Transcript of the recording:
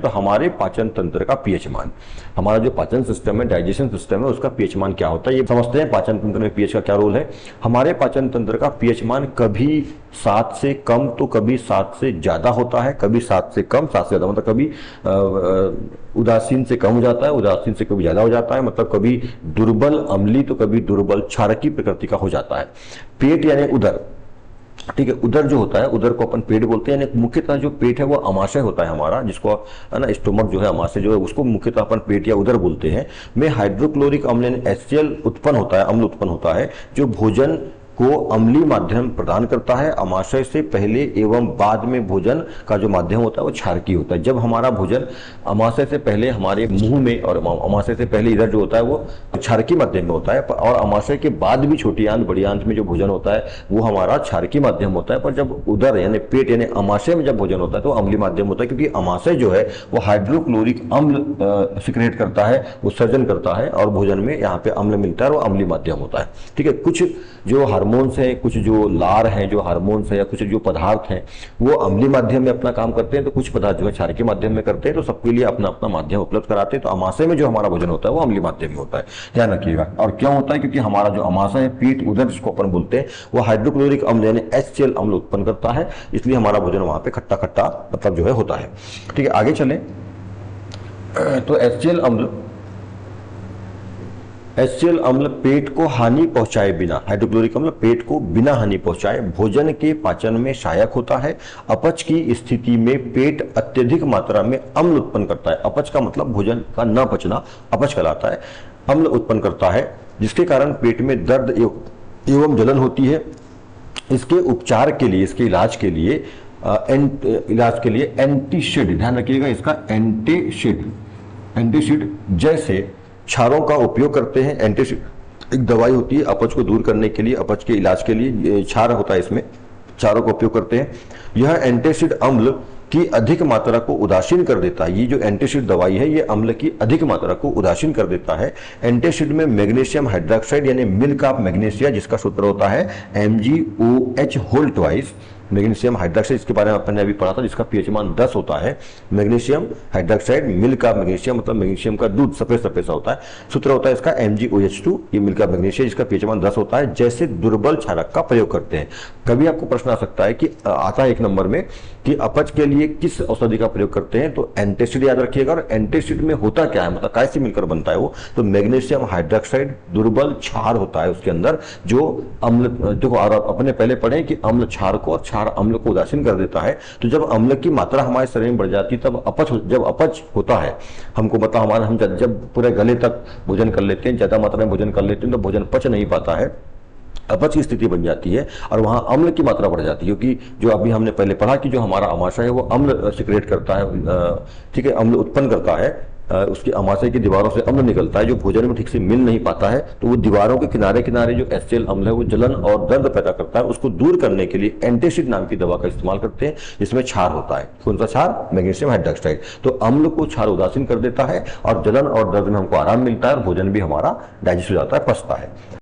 तो हमारे पाचन तंत्र का पीएच मान, हमारा जो पाचन सिस्टम है, डाइजेशन सिस्टम है, उसका पीएच मान क्या होता है ये समझते हैं। पाचन तंत्र में पीएच का क्या रोल है। हमारे पाचन तंत्र का पीएच मान कभी 7 से कम तो कभी 7 से ज्यादा होता है, कभी 7 से कम 7 से ज्यादा, मतलब कभी उदासीन से कम हो जाता है, उदासीन से कभी ज्यादा हो जाता है, मतलब कभी दुर्बल अम्लीय तो कभी दुर्बल क्षारकीय प्रकृति का हो जाता है। पेट यानी उदर, ठीक है, उदर जो होता है, उदर को अपन पेट बोलते हैं, यानी मुख्यतः जो पेट है वो अमाशय होता है हमारा, जिसको है ना स्टोमक जो है, अमाशय जो है उसको मुख्यतः अपन पेट या उदर बोलते हैं। में हाइड्रोक्लोरिक अम्ल यानी HCl उत्पन्न होता है, अम्ल उत्पन्न होता है, जो भोजन को अम्लीय माध्यम प्रदान करता है। अमाशय से पहले एवं बाद में भोजन का जो माध्यम होता है वो क्षारकीय होता है। जब हमारा भोजन अमाशय से पहले हमारे मुंह में और अमाशय से पहले इधर जो होता है वो क्षारकीय माध्यम में होता है, और अमाशय के बाद भी छोटी आंत बड़ी आंत में जो भोजन होता है वो हमारा क्षारकीय माध्यम होता है। पर जब उदर यानी पेट यानी अमाशय में जब भोजन होता है तो अम्लीय माध्यम होता है, क्योंकि अमाशय जो है वो हाइड्रोक्लोरिक अम्ल सिक्रेट करता है, उत्सर्जन करता है, और भोजन में यहाँ पे अम्ल मिलता है और वो अम्लीय माध्यम होता है। ठीक है, कुछ जो हार्मोन्स हैं, कुछ जो लार हैं, जो हार्मोन्स हैं या कुछ जो पदार्थ हैं वो अम्लीय माध्यम में अपना काम करते हैं, तो कुछ पदार्थ जो है क्षारकीय माध्यम में करते हैं। तो सबके लिए अपना अपना माध्यम उपलब्ध कराते हैं। तो अमाशय में जो हमारा भोजन होता है वो अम्लीय माध्यम में होता है, ध्यान रखिएगा। और क्यों होता है, क्योंकि हमारा जो अमाशय है, पेट उदर जिसको अपन बोलते हैं, वो हाइड्रोक्लोरिक अम्ल यानी HCl अम्ल उत्पन्न करता है, इसलिए हमारा भोजन वहां पे खट्टा खट्टा मतलब जो है होता है। ठीक है, आगे चले तो HCl अम्ल पेट को हानि पहुंचाए बिना, हाइड्रोक्लोरिक अम्ल पेट को बिना हानि पहुंचाए भोजन के पाचन में सहायक होता है। अपच की स्थिति में पेट अत्यधिक मात्रा में अम्ल उत्पन्न करता है। अपच का मतलब भोजन का न पचना अपच कहलाता है। अम्ल उत्पन्न करता है जिसके कारण पेट में दर्द एवं जलन होती है। इसके उपचार के लिए, इसके इलाज के लिए एंटीसिड, ध्यान रखिएगा इसका, एंटीसिड जैसे क्षारों का उपयोग करते हैं। एंटीसिड एक दवाई होती है अपच को दूर करने के लिए, अपच के इलाज के लिए क्षार होता है, इसमें क्षारों का उपयोग करते हैं। यह एंटीसिड अम्ल की अधिक मात्रा को उदासीन कर देता है। ये जो एंटीसिड दवाई है ये अम्ल की अधिक मात्रा को उदासीन कर देता है। एंटीसिड में मैग्नीशियम हाइड्रोक्साइड यानी मिल्क ऑफ मैग्नीशिया, जिसका सूत्र होता है MgOH whole twice. Magnesium hydroxide, इसके बारे में अपन ने अभी पढ़ा था, जिसका पीएच मान 10 होता है। Magnesium hydroxide, milk of magnesium मतलब मैग्नीशियम का दूध सफेद सफेद सा होता है। सूत्र होता है इसका MgOH2, ये मिल्क ऑफ मैग्नीशियम, जिसका पीएच मान 10 होता है। जैसे दुर्बल क्षारक का प्रयोग करते हैं। कभी आपको प्रश्न आ सकता है कि आता है 1 नंबर में कि अपच के लिए किस औषधि का प्रयोग करते हैं, तो एंटीसिड याद रखिएगा। और एंटीसिड में होता क्या है, मतलब कैसे मिलकर बनता है वो, तो मैग्नीशियम हाइड्रोक्साइड दुर्बल क्षार होता है उसके अंदर, जो अम्ल, देखो अपने पहले पढ़े कि अम्ल क्षार को और क्षार अम्ल को उदासीन कर देता है। तो जब अम्ल की मात्रा हमारे शरीर में बढ़ जाती है तब जब अपच होता है हमको, मतलब हमारा हम जब पूरे गले तक भोजन कर लेते हैं, ज्यादा मात्रा में भोजन कर लेते हैं, तो भोजन पच नहीं पाता है, अपच की स्थिति बन जाती है और वहां अम्ल की मात्रा बढ़ जाती है। क्योंकि जो अभी हमने पहले पढ़ा कि जो हमारा अमाशय है वो अम्ल सिक्रेट करता है, ठीक है, अम्ल उत्पन्न करता है। उसकी अमाशय की दीवारों से अम्ल निकलता है जो भोजन में ठीक से मिल नहीं पाता है, तो वो दीवारों के किनारे किनारे जो HCl अम्ल है वो जलन और दर्द पैदा करता है। उसको दूर करने के लिए एंटीसिड नाम की दवा का इस्तेमाल करते हैं, जिसमें क्षार होता है। कौन सा क्षार, मैग्नीशियम हाइड्रोक्साइड। तो अम्ल को क्षार उदासीन कर देता है और जलन और दर्द में हमको आराम मिलता है और भोजन भी हमारा डाइजेस्ट हो जाता है, पचता है।